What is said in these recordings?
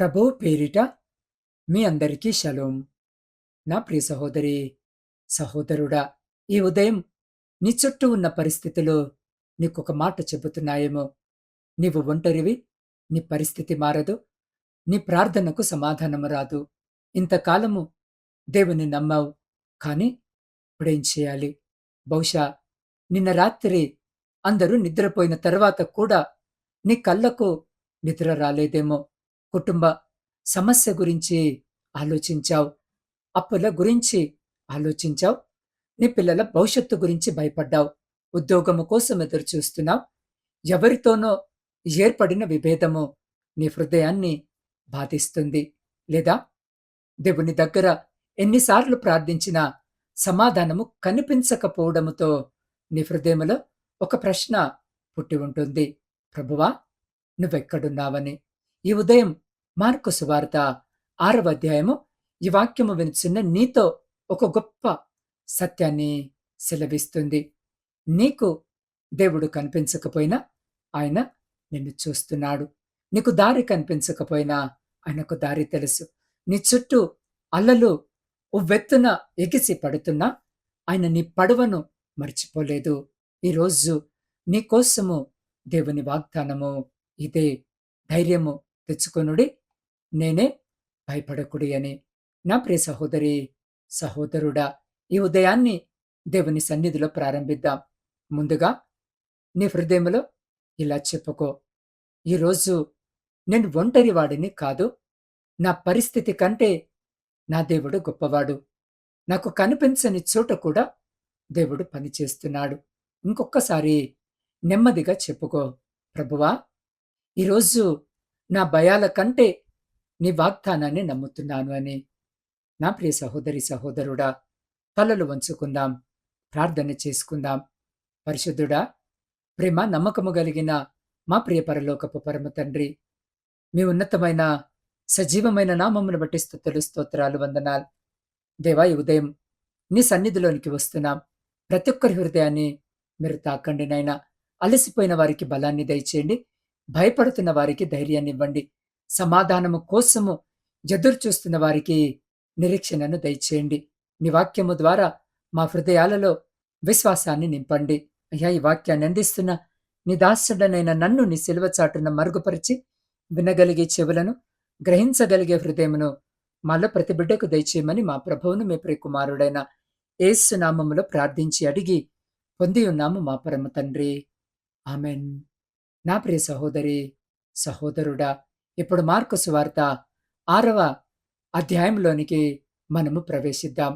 ప్రభువు పేరిట మీ అందరికీ షలోం. నా ప్రియ సహోదరి, సహోదరుడా, ఈ ఉదయం నీ చుట్టూ ఉన్న పరిస్థితులు నీకొక మాట చెబుతున్నాయేమో. నీవు ఒంటరివి, నీ పరిస్థితి మారదు, నీ ప్రార్థనకు సమాధానము రాదు. ఇంతకాలము దేవుని నమ్మావు, కానీ ఇప్పుడేం చేయాలి? బహుశా నిన్న రాత్రి అందరూ నిద్రపోయిన తర్వాత కూడా నీ కళ్ళకు నిద్ర రాలేదేమో. కుటుంబ సమస్య గురించి ఆలోచించావు, అప్పుల గురించి ఆలోచించావు, నీ పిల్లల భవిష్యత్తు గురించి భయపడ్డావు, ఉద్యోగము కోసం ఎదురు చూస్తున్నావు. ఎవరితోనో ఏర్పడిన విభేదము నీ హృదయాన్ని బాధిస్తుంది. లేదా దేవుని దగ్గర ఎన్నిసార్లు ప్రార్థించినా సమాధానము కనిపించకపోవడముతో నీ హృదయములో ఒక ప్రశ్న పుట్టి ఉంటుంది. ప్రభువా, నువ్వెక్కడున్నావని. ఈ ఉదయం మార్కు సువార్త 6వ అధ్యాయము ఈ వాక్యము వినుచున్న నీతో ఒక గొప్ప సత్యాన్ని సెలవిస్తుంది. నీకు దేవుడు కనిపించకపోయినా ఆయన నిన్ను చూస్తున్నాడు. నీకు దారి కనిపించకపోయినా ఆయనకు దారి తెలుసు. నీ చుట్టూ అలలు ఉవ్వెత్తున ఎగిసి పడుతున్నా ఆయన నీ పడవను మర్చిపోలేదు. ఈరోజు నీ కోసము దేవుని వాగ్దానము ఇదే. ధైర్యము తెచ్చుకొనుడి, నేనే, భయపడకుడి అని. నా ప్రియ సహోదరి, సహోదరుడా, ఈ ఉదయాన్ని దేవుని సన్నిధిలో ప్రారంభిద్దాం. ముందుగా నీ హృదయంలో ఇలా చెప్పుకో, ఈరోజు నేను ఒంటరి వాడిని కాదు. నా పరిస్థితి కంటే నా దేవుడు గొప్పవాడు. నాకు కనిపించని చోట కూడా దేవుడు పనిచేస్తున్నాడు. ఇంకొక్కసారి నెమ్మదిగా చెప్పుకో, ప్రభువా, ఈరోజు నా భయాల కంటే నీ వాగ్దానాన్ని నమ్ముతున్నాను అని. నా ప్రియ సహోదరి, సహోదరుడా, తలలు వంచుకుందాం, ప్రార్థన చేసుకుందాం. పరిశుద్ధుడా, ప్రేమ నమ్మకము కలిగిన మా ప్రియ పరలోకపు పరమ తండ్రి, మీ ఉన్నతమైన సజీవమైన నామమును బట్టి స్తుతులు, స్తోత్రాలు, వందనాలు. దేవా, ఈ ఉదయం నీ సన్నిధిలోనికి వస్తున్నాం. ప్రతి ఒక్కరి హృదయాన్ని మీరు తాకండి నాయనా. అలసిపోయిన వారికి బలాన్ని దయచేయండి, భయపడుతున్న వారికి ధైర్యాన్ని ఇవ్వండి, సమాధానము కోసము ఎదురు చూస్తున్న వారికి నిరీక్షణను దయచేయండి. నీ వాక్యము ద్వారా మా హృదయాలలో విశ్వాసాన్ని నింపండి. అయ్యా, ఈ వాక్యాన్ని అందిస్తున్న నీ దాసుడనైన నన్ను నీ సిలువ చాటున మరుగుపరిచి వినగలిగే చెవులను, గ్రహించగలిగే హృదయమును మాలో ప్రతి బిడ్డకు దయచేయమని మా ప్రభువును, మీ ప్రియకుమారుడైన యేసు నామములో ప్రార్థించి అడిగి పొంది ఉన్నాము మా పరమ తండ్రి. ఆమెన్. నా ప్రియ సహోదరి, సహోదరుడా, ఇప్పుడు మార్కు సువార్త 6వ అధ్యాయంలోనికి మనము ప్రవేశిద్దాం.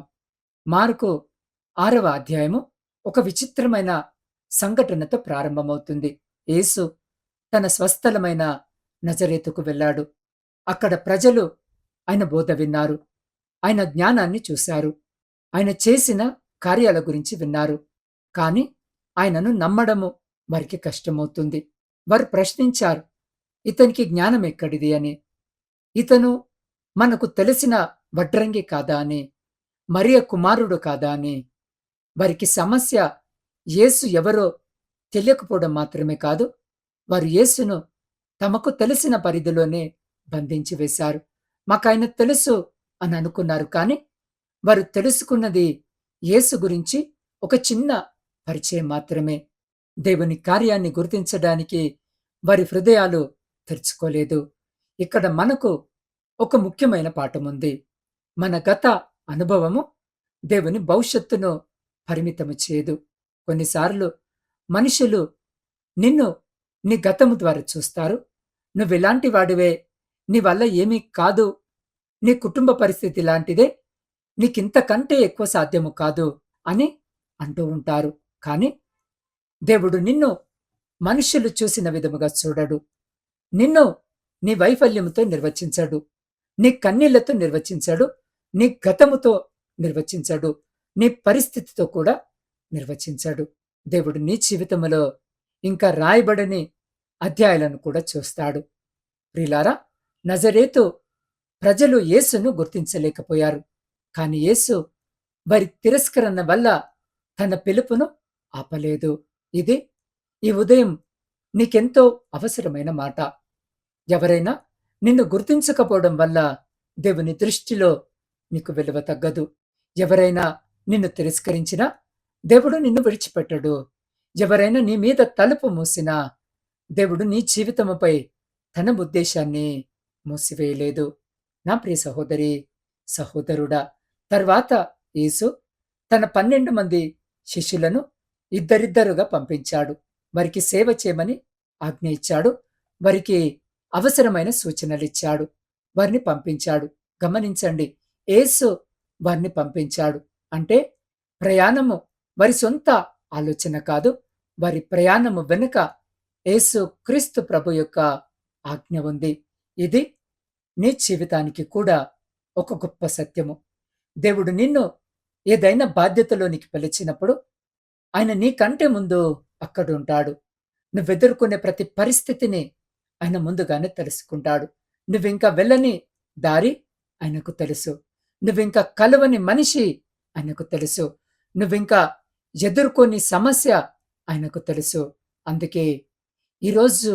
మార్కు 6వ అధ్యాయము ఒక విచిత్రమైన సంఘటనతో ప్రారంభమవుతుంది. యేసు తన స్వస్థలమైన నజరేతుకు వెళ్ళాడు. అక్కడ ప్రజలు ఆయన బోధ విన్నారు, ఆయన జ్ఞానాన్ని చూశారు, ఆయన చేసిన కార్యాల గురించి విన్నారు. కాని ఆయనను నమ్మడము వారికి కష్టమవుతుంది. వారు ప్రశ్నించారు, ఇతనికి జ్ఞానం ఎక్కడిది అని. ఇతను మనకు తెలిసిన వడ్రంగి కాదా అని, మరియ కుమారుడు కాదా అని. వారికి సమస్య యేసు ఎవరో తెలియకపోవడం మాత్రమే కాదు, వారు యేసును తమకు తెలిసిన పరిధిలోనే బంధించి వేశారు. మాకాయన తెలుసు అని అనుకున్నారు. కాని వారు తెలుసుకున్నది యేసు గురించి ఒక చిన్న పరిచయం మాత్రమే. దేవుని కార్యాన్ని గుర్తించడానికి వారి హృదయాలు తెరుచుకోలేదు. ఇక్కడ మనకు ఒక ముఖ్యమైన పాఠముంది. మన గత అనుభవము దేవుని భవిష్యత్తును పరిమితము చేయదు. కొన్నిసార్లు మనుషులు నిన్ను నీ గతము ద్వారా చూస్తారు. నువ్వెలాంటి వాడివే, నీ వల్ల ఏమీ కాదు, నీ కుటుంబ పరిస్థితి లాంటిదే, నీకింతకంటే ఎక్కువ సాధ్యము కాదు అని అంటూ ఉంటారు. కాని దేవుడు నిన్ను మనుషులు చూసిన విధముగా చూడడు. నిన్ను నీ వైఫల్యముతో నిర్వచించడు, నీ కన్నీళ్లతో నిర్వచించడు, నీ గతముతో నిర్వచించడు, నీ పరిస్థితితో కూడా నిర్వచించడు. దేవుడు నీ జీవితములో ఇంకా రాయబడని అధ్యాయాలను కూడా చూస్తాడు. ప్రియులారా, నజరేతు ప్రజలు యేసును గుర్తించలేకపోయారు. కాని యేసు వారి తిరస్కరణ వల్ల తన పిలుపును ఆపలేదు. ఇది ఈ ఉదయం నీకెంతో అవసరమైన మాట. ఎవరైనా నిన్ను గుర్తించకపోవడం వల్ల దేవుని దృష్టిలో నీకు విలువ తగ్గదు. ఎవరైనా నిన్ను తిరస్కరించినా దేవుడు నిన్ను విడిచిపెట్టడు. ఎవరైనా నీ మీద తలుపు మూసినా దేవుడు నీ జీవితముపై తన ఉద్దేశాన్ని మూసివేయలేదు. నా ప్రియ సహోదరి, సహోదరుడా, తర్వాత యేసు తన 12 మంది శిష్యులను ఇద్దరిద్దరుగా పంపించాడు. వారికి సేవ చేయమని ఆజ్ఞ ఇచ్చాడు. వారికి అవసరమైన సూచనలిచ్చాడు. వారిని పంపించాడు. గమనించండి, యేసు వారిని పంపించాడు. అంటే ప్రయాణము వారి సొంత ఆలోచన కాదు. వారి ప్రయాణము వెనుక యేసు క్రీస్తు ప్రభు యొక్క ఆజ్ఞ ఉంది. ఇది నీ జీవితానికి కూడా ఒక గొప్ప సత్యము. దేవుడు నిన్ను ఏదైనా బాధ్యతలోనికి పిలిచినప్పుడు ఆయన నీకంటే ముందు అక్కడుంటాడు. నువ్వెదుర్కొనే ప్రతి పరిస్థితిని ఆయన ముందుగానే తెలుసుకుంటాడు. నువ్వింకా వెళ్ళని దారి ఆయనకు తెలుసు. నువ్వింకా కలవని మనిషి ఆయనకు తెలుసు. నువ్వింకా ఎదుర్కొని సమస్య ఆయనకు తెలుసు. అందుకే ఈరోజు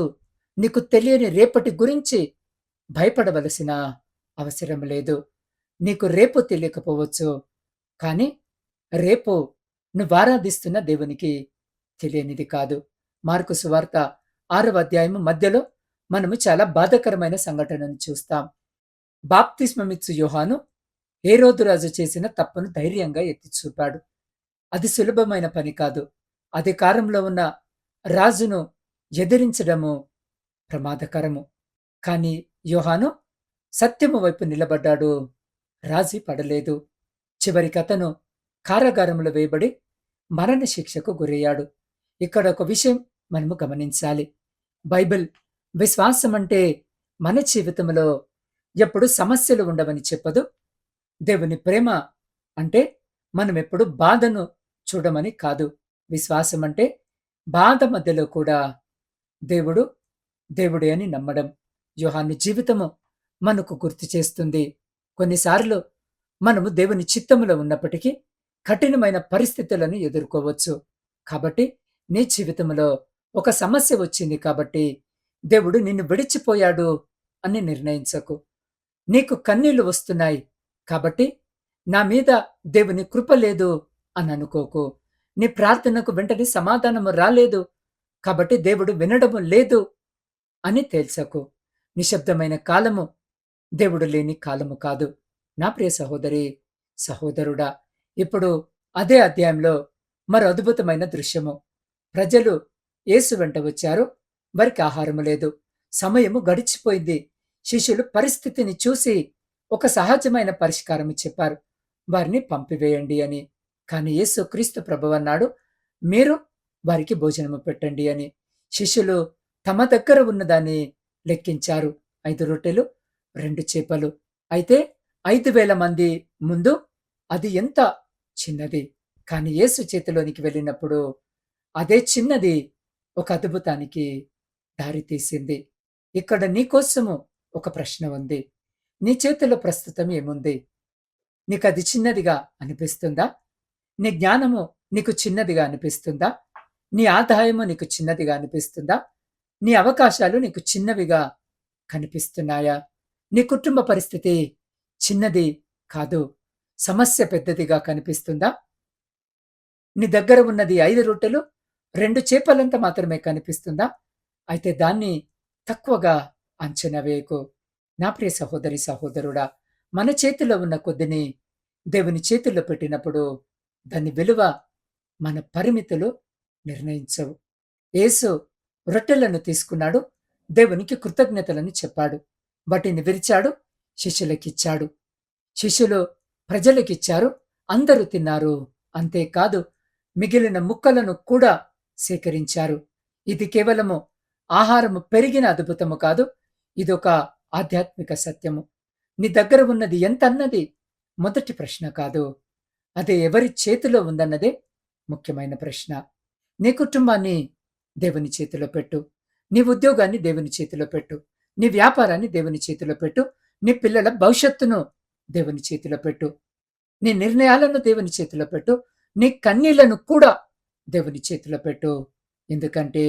నీకు తెలియని రేపటి గురించి భయపడవలసిన అవసరం లేదు. నీకు రేపు తెలియకపోవచ్చు, కానీ రేపు నువ్వారాధిస్తున్న దేవునికి తెలియనిది కాదు. మార్కు సువార్త 6వ అధ్యాయము మధ్యలో మనము చాలా బాధాకరమైన సంఘటనను చూస్తాం. బాప్తిస్మమిచ్చు యోహాను హేరోదు రాజు చేసిన తప్పును ధైర్యంగా ఎత్తి చూపాడు. అది సులభమైన పని కాదు. అధికారంలో ఉన్న రాజును ఎదిరించడము ప్రమాదకరము. కాని యోహాను సత్యము వైపు నిలబడ్డాడు. రాజీ పడలేదు. చివరికి అతను కారాగారంలో వేయబడి మరణ శిక్షకు గురయ్యాడు. ఇక్కడ ఒక విషయం మనము గమనించాలి. బైబిల్ విశ్వాసం అంటే మన జీవితంలో ఎప్పుడు సమస్యలు ఉండవని చెప్పదు. దేవుని ప్రేమ అంటే మనం ఎప్పుడు బాధను చూడమని కాదు. విశ్వాసం అంటే బాధ మధ్యలో కూడా దేవుడు దేవుడే అని నమ్మడం. యోహాను జీవితము మనకు గుర్తు చేస్తుంది. కొన్నిసార్లు మనము దేవుని చిత్తములో ఉన్నప్పటికీ కఠినమైన పరిస్థితులను ఎదుర్కోవచ్చు. కాబట్టి నీ జీవితంలో ఒక సమస్య వచ్చింది కాబట్టి దేవుడు నిన్ను విడిచిపోయాడు అని నిర్ణయించకు. నీకు కన్నీళ్లు వస్తున్నాయి కాబట్టి నా మీద దేవుని కృప లేదు అని అనుకోకు. నీ ప్రార్థనకు వెంటనే సమాధానము రాలేదు కాబట్టి దేవుడు వినడము లేదు అని తేల్చకు. నిశ్శబ్దమైన కాలము దేవుడు లేని కాలము కాదు. నా ప్రియ సహోదరి, సహోదరుడా, ఇప్పుడు అదే అధ్యాయంలో మరో అద్భుతమైన దృశ్యము. ప్రజలు యేసు వెంట వచ్చారు. వారికి ఆహారము లేదు. సమయము గడిచిపోయింది. శిష్యులు పరిస్థితిని చూసి ఒక సహజమైన పరిష్కారం చెప్పారు. వారిని పంపివేయండి అని. కానీ యేసు క్రీస్తు ప్రభువు అన్నాడు, మీరు వారికి భోజనము పెట్టండి అని. శిష్యులు తమ దగ్గర ఉన్నదాన్ని లెక్కించారు. 5 రొట్టెలు 2 చేపలు. అయితే 5,000 మంది ముందు అది ఎంత చిన్నది. కానీ యేసు చేతిలోనికి వెళ్ళినప్పుడు అదే చిన్నది ఒక అద్భుతానికి దారితీసింది. ఇక్కడ నీకోసము ఒక ప్రశ్న ఉంది. నీ చేతిలో ప్రస్తుతం ఏముంది? నీకది చిన్నదిగా అనిపిస్తుందా? నీ జ్ఞానము నీకు చిన్నదిగా అనిపిస్తుందా? నీ ఆదాయము నీకు చిన్నదిగా అనిపిస్తుందా? నీ అవకాశాలు నీకు చిన్నవిగా కనిపిస్తున్నాయా? నీ కుటుంబ పరిస్థితి చిన్నది కాదు, సమస్య పెద్దదిగా కనిపిస్తుందా? నీ దగ్గర ఉన్నది 5 రొట్టెలు 2 చేపలంత మాత్రమే కనిపిస్తుందా? అయితే దాన్ని తక్కువగా అంచనా వేయకు. నా ప్రియ సహోదరి, సహోదరుడా, మన చేతిలో ఉన్న కొద్దిని దేవుని చేతుల్లో పెట్టినప్పుడు దాని విలువ మన పరిమితులు నిర్ణయించవు. యేసు రొట్టెలను తీసుకున్నాడు. దేవునికి కృతజ్ఞతలను చెప్పాడు. వాటిని విరిచాడు. శిష్యులకిచ్చాడు. శిష్యులు ప్రజలకిచ్చారు. అందరూ తిన్నారు. అంతేకాదు, మిగిలిన ముక్కలను కూడా సేకరించారు. ఇది కేవలము ఆహారము పెరిగిన అద్భుతము కాదు, ఇదొక ఆధ్యాత్మిక సత్యము. నీ దగ్గర ఉన్నది ఎంత అన్నది మొదటి ప్రశ్న కాదు, అదే ఎవరి చేతిలో ఉందన్నదే ముఖ్యమైన ప్రశ్న. నీ కుటుంబాన్ని దేవుని చేతిలో పెట్టు. నీ ఉద్యోగాన్ని దేవుని చేతిలో పెట్టు. నీ వ్యాపారాన్ని దేవుని చేతిలో పెట్టు. నీ పిల్లల భవిష్యత్తును దేవుని చేతిలో పెట్టు. నీ నిర్ణయాలను దేవుని చేతిలో పెట్టు. నీ కన్నీళ్లను కూడా దేవుని చేతిలో పెట్టు. ఎందుకంటే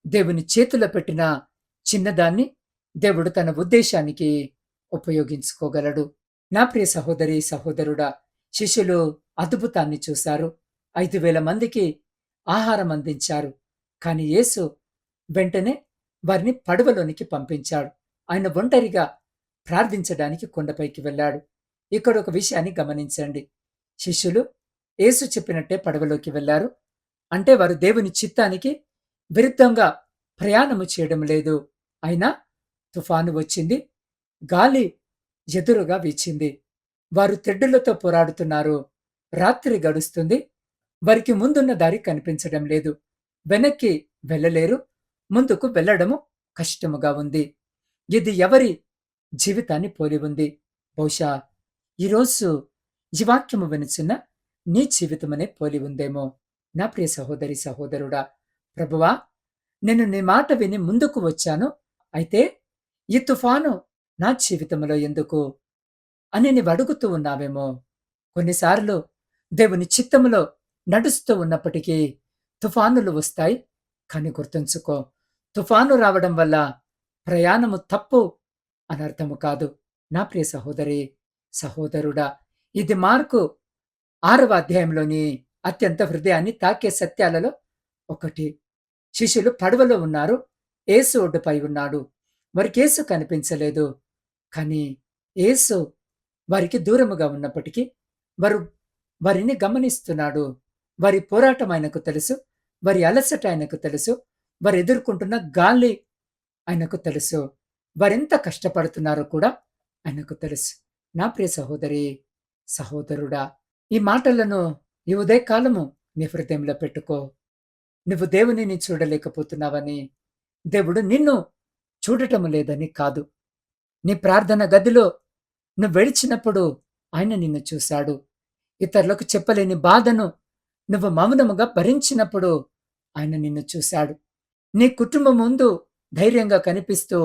దేవుని చేతిలో పెట్టిన చిన్నదాన్ని దేవుడు తన ఉద్దేశానికి ఉపయోగించుకోగలడు. నా ప్రియ సహోదరి, సహోదరుడా, శిష్యులు అద్భుతాన్ని చూశారు. 5,000 మందికి ఆహారం అందించారు. కానీ యేసు వెంటనే వారిని పడవలోనికి పంపించాడు. ఆయన ఒంటరిగా ప్రార్థించడానికి కొండపైకి వెళ్ళాడు. ఇక్కడ ఒక విషయాన్ని గమనించండి. శిష్యులు యేసు చెప్పినట్టే పడవలోకి వెళ్లారు. అంటే వారు దేవుని చిత్తానికి విరుద్ధంగా ప్రయాణము చేయడం లేదు. అయినా తుఫాను వచ్చింది. గాలి ఎదురుగా వీచింది. వారు తెడ్డులతో పోరాడుతున్నారు. రాత్రి గడుస్తుంది. వారికి ముందున్న దారి కనిపించడం లేదు. వెనక్కి వెళ్ళలేరు. ముందుకు వెళ్ళడము కష్టముగా ఉంది. ఇది ఎవరి జీవితాన్ని పోలి ఉంది? బహుశా ఈరోజు ఈ వాక్యము వినుచున్న నీ జీవితమనే పోలి ఉందేమో. నా ప్రియ సహోదరి, సహోదరుడా, ప్రభువా, నేను నీ మాట విని ముందుకు వచ్చాను. అయితే ఈ తుఫాను నా జీవితంలో ఎందుకు అని నీవు అడుగుతూ ఉన్నావేమో. కొన్నిసార్లు దేవుని చిత్తములో నడుస్తూ ఉన్నప్పటికీ తుఫానులు వస్తాయి. కానీ గుర్తుంచుకో, తుఫాను రావడం వల్ల ప్రయాణము తప్పు అనర్థము కాదు. నా ప్రియ సహోదరి, సహోదరుడా, ఇది మార్కు 6వ అధ్యాయంలోని అత్యంత హృదయాన్ని తాకే సత్యాలలో ఒకటి. శిష్యులు పడవలో ఉన్నారు. యేసు ఒడ్డుపై ఉన్నాడు. వారికి యేసు కనిపించలేదు. కానీ యేసు వారికి దూరముగా ఉన్నప్పటికీ వారు వారిని గమనిస్తున్నాడు. వారి పోరాటం ఆయనకు తెలుసు. వారి అలసట ఆయనకు తెలుసు. వారు ఎదుర్కొంటున్న గాలి ఆయనకు తెలుసు. వారెంత కష్టపడుతున్నారో కూడా ఆయనకు తెలుసు. నా ప్రియ సహోదరి, సహోదరుడా, ఈ మాటలను ఈ ఉదయకాలము నీ హృదయంలో పెట్టుకో. నువ్వు దేవునిని చూడలేకపోతున్నావని, దేవుడు నిన్ను చూడటం లేదని కాదు. నీ ప్రార్థన గదిలో నువ్వు వెడిచినప్పుడు ఆయన నిన్ను చూశాడు. ఇతరులకు చెప్పలేని బాధను నువ్వు మౌనముగా భరించినప్పుడు ఆయన నిన్ను చూశాడు. నీ కుటుంబం ముందు ధైర్యంగా కనిపిస్తూ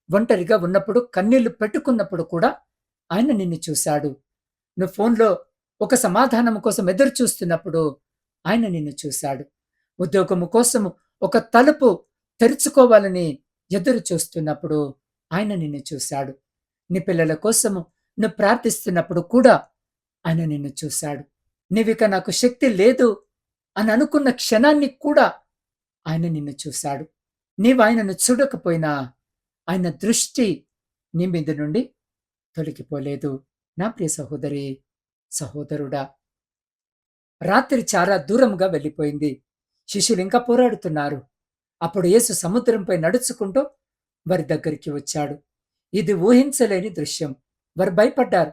ఒంటరిగా ఉన్నప్పుడు, కన్నీళ్లు పెట్టుకున్నప్పుడు కూడా ఆయన నిన్ను చూశాడు. నువ్వు ఫోన్లో ఒక సమాధానం కోసం ఎదురు చూస్తున్నప్పుడు ఆయన నిన్ను చూశాడు. ఉద్యోగము కోసము ఒక తలుపు తెరుచుకోవాలని ఎదురు చూస్తున్నప్పుడు ఆయన నిన్ను చూశాడు. నీ పిల్లల కోసము నువ్వు ప్రార్థిస్తున్నప్పుడు కూడా ఆయన నిన్ను చూశాడు. నీవిక నాకు శక్తి లేదు అని అనుకున్న క్షణాన్ని కూడా ఆయన నిన్ను చూశాడు. నీవు ఆయనను చూడకపోయినా ఆయన దృష్టి నీ మీద నుండి తొలగిపోలేదు. నా ప్రియ సహోదరి, సహోదరుడా, రాత్రి చాలా దూరంగా వెళ్ళిపోయింది. శిష్యులు ఇంకా పోరాడుతున్నారు. అప్పుడు యేసు సముద్రంపై నడుచుకుంటూ వారి దగ్గరికి వచ్చాడు. ఇది ఊహించలేని దృశ్యం. వారు భయపడ్డారు.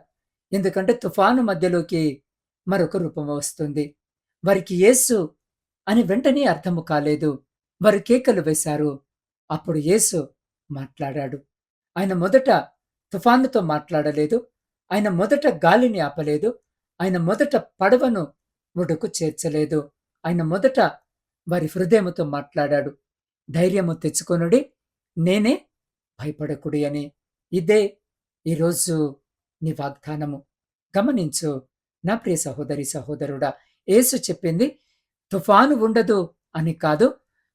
ఎందుకంటే తుఫాను మధ్యలోకి మరొక రూపం వస్తుంది. వారికి యేసు అని వెంటనే అర్థము కాలేదు. వారు కేకలు వేశారు. అప్పుడు యేసు మాట్లాడాడు. ఆయన మొదట తుఫానుతో మాట్లాడలేదు. ఆయన మొదట గాలిని ఆపలేదు. ఆయన మొదట పడవను ఒడ్డుకు చేర్చలేదు. ఆయన మొదట వారి హృదయముతో మాట్లాడాడు. ధైర్యము తెచ్చుకొనుడి, నేనే, భయపడకుడి అని. ఇదే ఈరోజు నీ వాగ్దానము. గమనించు నా ప్రియ సహోదరి, సహోదరుడా, యేసు చెప్పింది తుఫాను ఉండదు అని కాదు.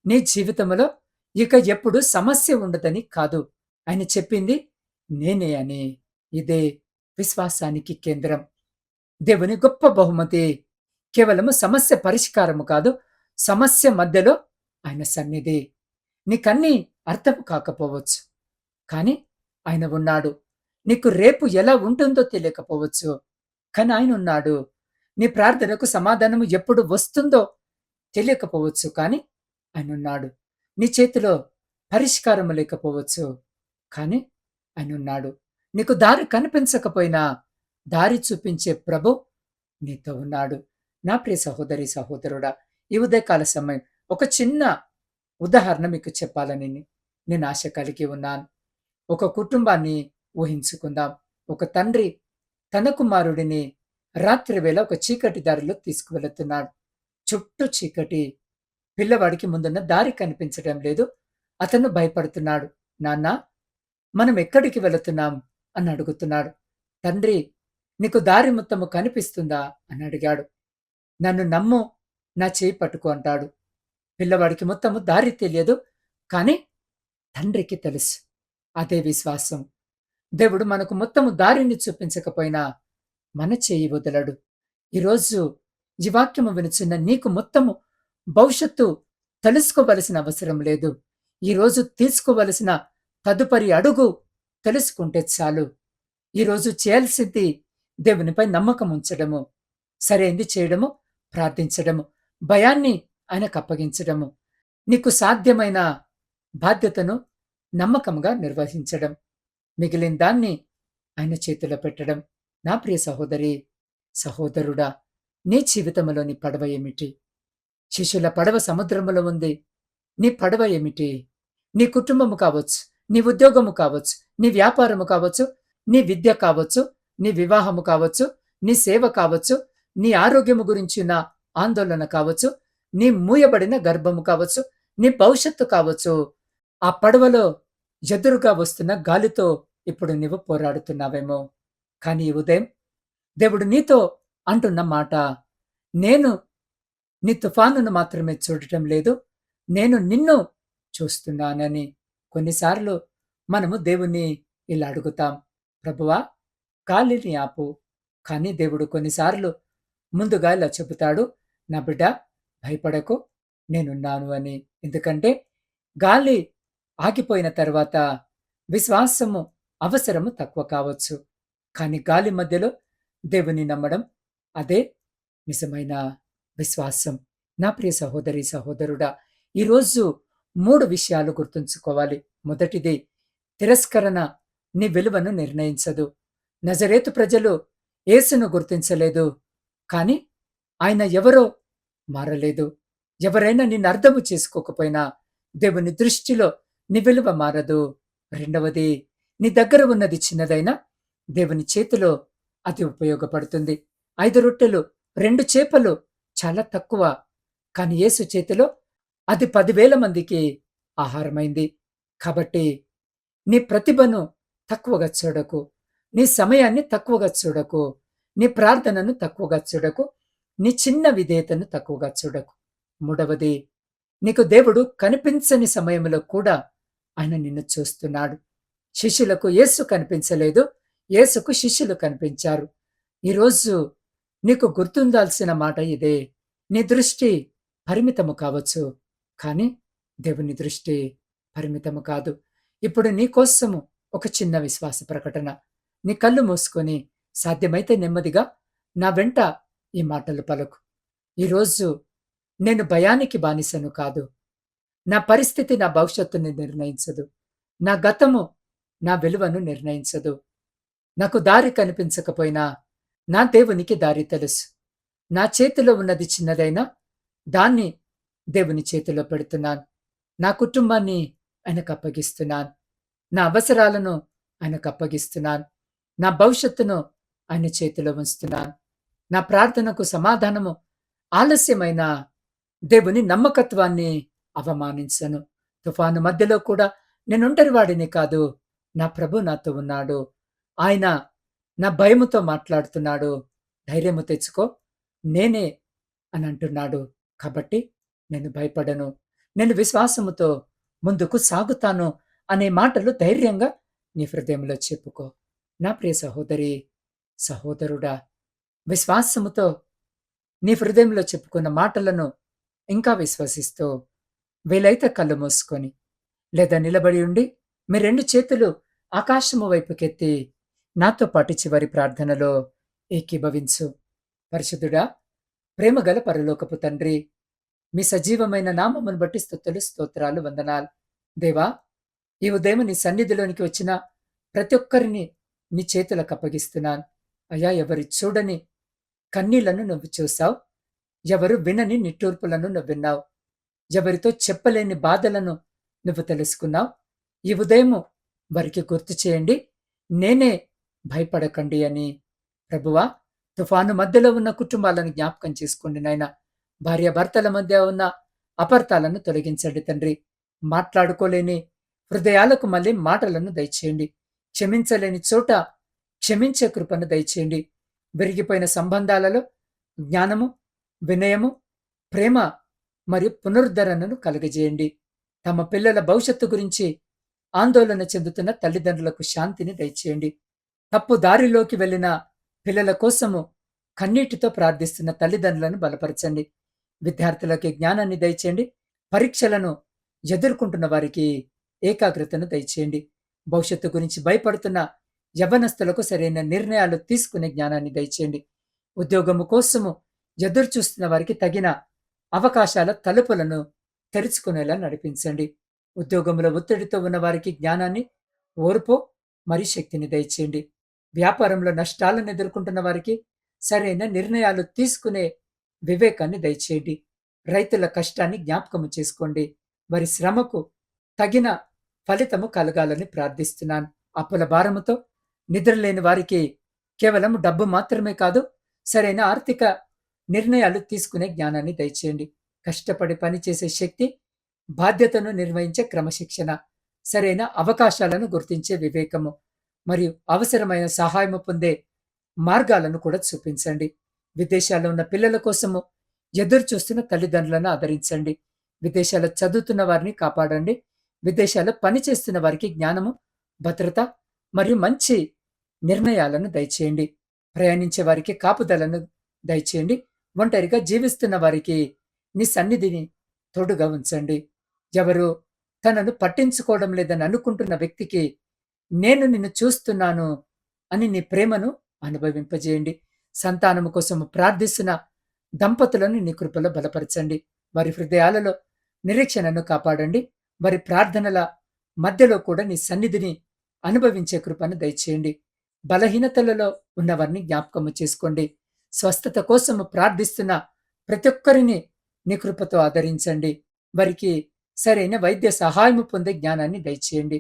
నీ జీవితంలో ఇక ఎప్పుడు సమస్య ఉండదని కాదు. ఆయన చెప్పింది నేనే అని. ఇదే విశ్వాసానికి కేంద్రం. దేవుని గొప్ప బహుమతి కేవలము సమస్య పరిష్కారము కాదు, సమస్య మధ్యలో ఆయన సన్నిధి. నీకన్నీ అర్థం కాకపోవచ్చు, కానీ ఆయన ఉన్నాడు. నీకు రేపు ఎలా ఉంటుందో తెలియకపోవచ్చు, కానీ ఆయన ఉన్నాడు. నీ ప్రార్థనకు సమాధానము ఎప్పుడు వస్తుందో తెలియకపోవచ్చు, కానీ ఆయన ఉన్నాడు. నీ చేతిలో పరిష్కారము లేకపోవచ్చు, కానీ ఆయన ఉన్నాడు. నీకు దారి కనిపించకపోయినా దారి చూపించే ప్రభు నీతో ఉన్నాడు. నా ప్రియ సహోదరి, సహోదరుడా, ఈ ఉదయకాల సమయం ఒక చిన్న ఉదాహరణ మీకు చెప్పాలని నేను ఆశ కలిగి ఉన్నాను. ఒక కుటుంబాన్ని ఊహించుకుందాం. ఒక తండ్రి తన కుమారుడిని రాత్రి వేళ ఒక చీకటి దారిలో తీసుకువెళుతున్నాడు. చుట్టూ చీకటి. పిల్లవాడికి ముందున్న దారి కనిపించడం లేదు. అతను భయపడుతున్నాడు. నాన్న, మనం ఎక్కడికి వెళుతున్నాం అని అడుగుతున్నాడు. తండ్రి, నీకు దారి మొత్తము కనిపిస్తుందా అని అడిగాడు. నన్ను నమ్ము, నా చేయి పట్టుకో అంటాడు. పిల్లవాడికి మొత్తము దారి తెలియదు, కానీ తండ్రికి తెలుసు. అదే విశ్వాసం. దేవుడు మనకు మొత్తము దారిని చూపించకపోయినా మన చేయి వదలడు. ఈరోజు ఈ వాక్యము వినుచున్న నీకు మొత్తము భవిష్యత్తు తెలుసుకోవలసిన అవసరం లేదు. ఈరోజు తీసుకోవలసిన తదుపరి అడుగు తెలుసుకుంటే చాలు. ఈరోజు చేయాల్సింది దేవునిపై నమ్మకం ఉంచడము, సరైంది చేయడము, ప్రార్థించడము, భయాన్ని ఆయనకు అప్పగించడము, నీకు సాధ్యమైన బాధ్యతను నమ్మకంగా నిర్వహించడం, మిగిలిన దాన్ని ఆయన చేతిలో పెట్టడం. నా ప్రియ సహోదరి, సహోదరుడా, నీ జీవితంలోని పడవ ఏమిటి? శిష్యుల పడవ సముద్రములో ఉంది. నీ పడవ ఏమిటి? నీ కుటుంబము కావచ్చు, నీ ఉద్యోగము కావచ్చు, నీ వ్యాపారము కావచ్చు, నీ విద్య కావచ్చు, నీ వివాహము కావచ్చు, నీ సేవ కావచ్చు, నీ ఆరోగ్యము గురించిన ఆందోళన కావచ్చు, నీ మూయబడిన గర్భము కావచ్చు, నీ భవిష్యత్తు కావచ్చు. ఆ పడవలో ఎదురుగా వస్తున్న గాలితో ఇప్పుడు నీవు పోరాడుతున్నావేమో. కానీ ఈ ఉదయం దేవుడు నీతో అంటున్న మాట, నేను నీ తుఫానును మాత్రమే చూడటం లేదు, నేను నిన్ను చూస్తున్నానని. కొన్నిసార్లు మనము దేవుణ్ణి ఇలా అడుగుతాం, ప్రభువా గాలిని ఆపు. కానీ దేవుడు కొన్నిసార్లు ముందుగా ఇలా చెబుతాడు, నా బిడ్డ భయపడకు, నేనున్నాను అని. ఎందుకంటే గాలి ఆగిపోయిన తర్వాత విశ్వాసము అవసరము తక్కువ కావచ్చు. కానీ గాలి మధ్యలో దేవుని నమ్మడం, అదే నిజమైన విశ్వాసం. నా ప్రియ సహోదరి, సహోదరుడా, ఈరోజు 3 విషయాలు గుర్తుంచుకోవాలి. మొదటిది, తిరస్కరణ నీ విలువను నిర్ణయించదు. నజరేతు ప్రజలు యేసును గుర్తించలేదు, కానీ ఆయన ఎవరో మారలేదు. ఎవరైనా నిన్ను అర్థము చేసుకోకపోయినా దేవుని దృష్టిలో నీ విలువ మారదు. రెండవది, నీ దగ్గర ఉన్నది చిన్నదైనా దేవుని చేతిలో అది ఉపయోగపడుతుంది. 5 రొట్టెలు 2 చేపలు చాలా తక్కువ, కానీ యేసు చేతిలో అది 10,000 మందికి ఆహారమైంది. కాబట్టి నీ ప్రతిభను తక్కువగా చూడకు, నీ సమయాన్ని తక్కువగా చూడకు, నీ ప్రార్థనను తక్కువగా చూడకు, నీ చిన్న విధేయతను తక్కువగా చూడకు. మూడవది, నీకు దేవుడు కనిపించని సమయంలో కూడా ఆయన నిన్ను చూస్తున్నాడు. శిష్యులకు యేసు కనిపించలేదు, యేసుకు శిష్యులు కనిపించారు. ఈరోజు నీకు గుర్తుండాల్సిన మాట ఇదే. నీ దృష్టి పరిమితము కావచ్చు, కానీ దేవుని దృష్టి పరిమితము కాదు. ఇప్పుడు నీ కోసము ఒక చిన్న విశ్వాస ప్రకటన. నీ కళ్ళు మూసుకొని సాధ్యమైతే నెమ్మదిగా నా వెంట ఈ మాటలు పలుకు. ఈరోజు నేను భయానికి బానిసను కాదు. నా పరిస్థితి నా భవిష్యత్తుని నిర్ణయించదు. నా గతము నా విలువను నిర్ణయించదు. నాకు దారి కనిపించకపోయినా నా దేవునికి దారి తెలుసు. నా చేతిలో ఉన్నది చిన్నదైనా దాన్ని దేవుని చేతిలో పెడుతున్నాను. నా కుటుంబాన్ని ఆయనకు అప్పగిస్తున్నాను. నా అవసరాలను ఆయనకు అప్పగిస్తున్నాను. నా భవిష్యత్తును ఆయన చేతిలో ఉంచుతున్నాను. నా ప్రార్థనకు సమాధానము ఆలస్యమైన దేవుని నమ్మకత్వాన్ని అవమానించను. తుఫాను మధ్యలో కూడా నేను ఒంటరివాడిని కాదు, నా ప్రభు నాతో ఉన్నాడు. ఆయన నా భయముతో మాట్లాడుతున్నాడు. ధైర్యము తెచ్చుకో, నేనే అని అంటున్నాడు. కాబట్టి నేను భయపడను, నేను విశ్వాసముతో ముందుకు సాగుతాను అనే మాటలు ధైర్యంగా నీ హృదయంలో చెప్పుకో. నా ప్రియ సహోదరి, సహోదరుడా, విశ్వాసముతో నీ హృదయంలో చెప్పుకున్న మాటలను ఇంకా విశ్వసిస్తూ వీలైతే కళ్ళు మూసుకొని లేదా నిలబడి ఉండి మీ 2 చేతులు ఆకాశము వైపుకెత్తి నాతో పాటు చివరి ప్రార్థనలో ఏకీభవించు. పరిశుద్ధుడా, ప్రేమగల పరలోకపు తండ్రి, మీ సజీవమైన నామమును బట్టి స్తుతులు, స్తోత్రాలు, వందనాలు. దేవా, ఈ ఉదయం నీ సన్నిధిలోనికి వచ్చిన ప్రతి ఒక్కరిని నీ చేతులకు అప్పగిస్తున్నాను. అయ్యా, ఎవరు చూడని కన్నీళ్లను నువ్వు చూసావు, ఎవరు వినని నిట్టూర్పులను నువ్వు విన్నావు, ఎవరితో చెప్పలేని బాధలను నువ్వు తెలుసుకున్నావు. ఈ ఉదయము వారికి గుర్తు చేయండి, నేనే, భయపడకండి అని. ప్రభువా, తుఫాను మధ్యలో ఉన్న కుటుంబాలను జ్ఞాపకం చేసుకోండి నాయన. భార్యాభర్తల మధ్య ఉన్న అపార్థాలను తొలగించండి తండ్రి. మాట్లాడుకోలేని హృదయాలకు మళ్ళీ మాటలను దయచేయండి. క్షమించలేని చోట క్షమించే కృపను దయచేయండి. విరిగిపోయిన సంబంధాలలో జ్ఞానము, వినయము, ప్రేమ మరియు పునరుద్ధరణను కలుగజేయండి. తమ పిల్లల భవిష్యత్తు గురించి ఆందోళన చెందుతున్న తల్లిదండ్రులకు శాంతిని దయచేయండి. తప్పు దారిలోకి వెళ్ళిన పిల్లల కోసము కన్నీటితో ప్రార్థిస్తున్న తల్లిదండ్రులను బలపరచండి. విద్యార్థులకి జ్ఞానాన్ని దయచేయండి. పరీక్షలను ఎదుర్కొంటున్న వారికి ఏకాగ్రతను దయచేయండి. భవిష్యత్తు గురించి భయపడుతున్న యవ్వనస్తులకు సరైన నిర్ణయాలు తీసుకునే జ్ఞానాన్ని దయచేయండి. ఉద్యోగము కోసము ఎదురు చూస్తున్న వారికి తగిన అవకాశాల తలుపులను తెరుచుకునేలా నడిపించండి. ఉద్యోగంలో ఒత్తిడితో ఉన్న వారికి జ్ఞానాన్ని, ఓర్పు మరియు శక్తిని దయచేయండి. వ్యాపారంలో నష్టాలను ఎదుర్కొంటున్న వారికి సరైన నిర్ణయాలు తీసుకునే వివేకాన్ని దయచేయండి. రైతుల కష్టాన్ని జ్ఞాపకము చేసుకోండి. వారి శ్రమకు తగిన ఫలితము కలగాలని ప్రార్థిస్తున్నాను. అప్పుల భారముతో నిద్రలేని వారికి కేవలం డబ్బు మాత్రమే కాదు, సరైన ఆర్థిక నిర్ణయాలు తీసుకునే జ్ఞానాన్ని దయచేయండి. కష్టపడి పనిచేసే శక్తి, బాధ్యతను నిర్వహించే క్రమశిక్షణ, సరైన అవకాశాలను గుర్తించే వివేకము మరియు అవసరమైన సహాయము పొందే మార్గాలను కూడా చూపించండి. విదేశాల్లో ఉన్న పిల్లల కోసము ఎదురు చూస్తున్న తల్లిదండ్రులను ఆదరించండి. విదేశాల్లో చదువుతున్న వారిని కాపాడండి. విదేశాల్లో పనిచేస్తున్న వారికి జ్ఞానము, భద్రత మరియు మంచి నిర్ణయాలను దయచేయండి. ప్రయాణించే వారికి కాపుదలను దయచేయండి. ఒంటరిగా జీవిస్తున్న వారికి నీ సన్నిధిని తోడుగా ఉంచండి. ఎవరు తనను పట్టించుకోవడం లేదని అనుకుంటున్న వ్యక్తికి నేను నిన్ను చూస్తున్నాను అని నీ ప్రేమను అనుభవింపజేయండి. సంతానము కోసం ప్రార్థిస్తున్న దంపతులను నీ కృపలో బలపరచండి. వారి హృదయాలలో నిరీక్షణను కాపాడండి. వారి ప్రార్థనల మధ్యలో కూడా నీ సన్నిధిని అనుభవించే కృపను దయచేయండి. బలహీనతలలో ఉన్నవారిని జ్ఞాపకము చేసుకోండి. స్వస్థత కోసము ప్రార్థిస్తున్న ప్రతి ఒక్కరిని నీ కృపతో ఆదరించండి. వారికి సరైన వైద్య సహాయము పొందే జ్ఞానాన్ని దయచేయండి.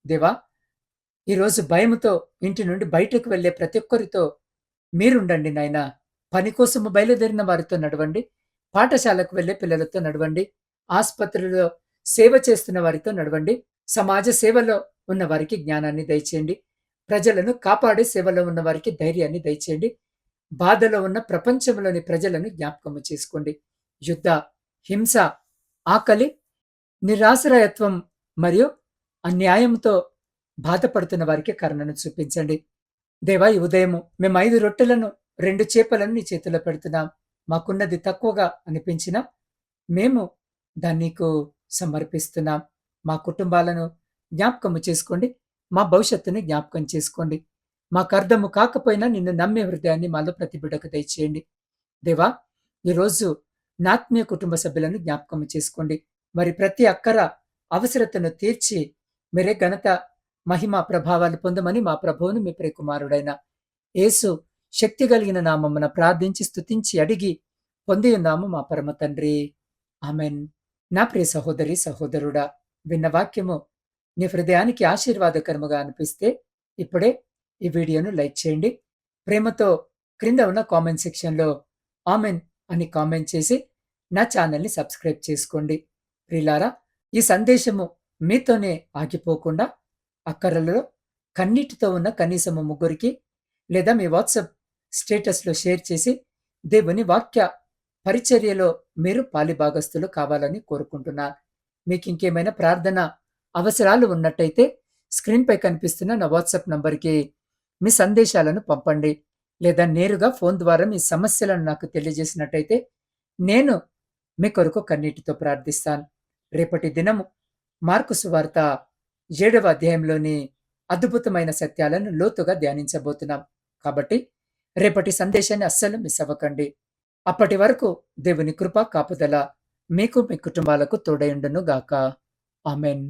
దేవా, ఈరోజు భయముతో ఇంటి నుండి బయటకు వెళ్లే ప్రతి ఒక్కరితో మీరుండండి నాయనా. పని కోసము బయలుదేరిన వారితో నడవండి. పాఠశాలకు వెళ్లే పిల్లలతో నడవండి. ఆసుపత్రిలో సేవ చేస్తున్న వారితో నడవండి. సమాజ సేవలో ఉన్న వారికి జ్ఞానాన్ని దయచేయండి. ప్రజలను కాపాడే సేవలో ఉన్న వారికి ధైర్యాన్ని దయచేయండి. బాధలో ఉన్న ప్రపంచంలోని ప్రజలను జ్ఞాపకము చేసుకోండి. యుద్ధ, హింస, ఆకలి, నిరాశ్రయత్వం మరియు అన్యాయంతో బాధపడుతున్న వారికి కరుణను చూపించండి. దేవా, ఈ ఉదయము మేము 5 రొట్టెలను 2 చేపలను నీ చేతిలో పెడుతున్నాం. మాకున్నది తక్కువగా అనిపించినా మేము దాన్ని నీకు సమర్పిస్తున్నాం. మా కుటుంబాలను జ్ఞాపకము చేసుకోండి. మా భవిష్యత్తుని జ్ఞాపకం చేసుకోండి. మాకు అర్థము కాకపోయినా నిన్ను నమ్మే హృదయాన్ని మాలో ప్రతి బిడ్డకు దయచేయండి. దేవా, ఈరోజు నా ఆత్మీయ కుటుంబ సభ్యులను జ్ఞాపకము చేసుకోండి. మరి ప్రతి అక్కర అవసరతను తీర్చి మీరే ఘనత, మహిమ, ప్రభావాలు పొందమని మా ప్రభువును మీ ప్రియకుమారుడైన యేసు శక్తి కలిగిన నామమున ప్రార్థించి స్తుతించి అడిగి పొంది ఉన్నాము మా పరమ తండ్రి. ఆమెన్. నా ప్రియ సహోదరి, సహోదరుడా, విన్న వాక్యము నీ హృదయానికి ఆశీర్వాదకరముగా అనిపిస్తే ఇప్పుడే ఈ వీడియోను లైక్ చేయండి. ప్రేమతో క్రింద ఉన్న కామెంట్ సెక్షన్లో ఆమెన్ అని కామెంట్ చేసి నా ఛానల్ని సబ్స్క్రైబ్ చేసుకోండి. ప్రియులారా, ఈ సందేశము మీతోనే ఆగిపోకుండా అక్కరలో కన్నీటితో ఉన్న కనీసము 3 లేదా మీ వాట్సాప్ స్టేటస్లో షేర్ చేసి దేవుని వాక్య పరిచర్యలో మీరు పాలిభాగస్తులు కావాలని కోరుకుంటున్నాను. మీకు ఇంకేమైనా ప్రార్థన అవసరాలు ఉన్నట్టయితే స్క్రీన్పై కనిపిస్తున్న నా వాట్సాప్ నంబర్కి మీ సందేశాలను పంపండి. లేదా నేరుగా ఫోన్ ద్వారా మీ సమస్యలను నాకు తెలియజేసినట్టయితే నేను మీ కొరకు కన్నీటితో ప్రార్థిస్తాను. రేపటి దినము మార్కు సువార్త 7వ అధ్యాయంలోని అద్భుతమైన సత్యాలను లోతుగా ధ్యానించబోతున్నాం. కాబట్టి రేపటి సందేశాన్ని అస్సలు మిస్ అవ్వకండి. అప్పటి వరకు దేవుని కృప, కాపుదల మీకు, మీ కుటుంబాలకు తోడయుండును గాక. ఆమెన్.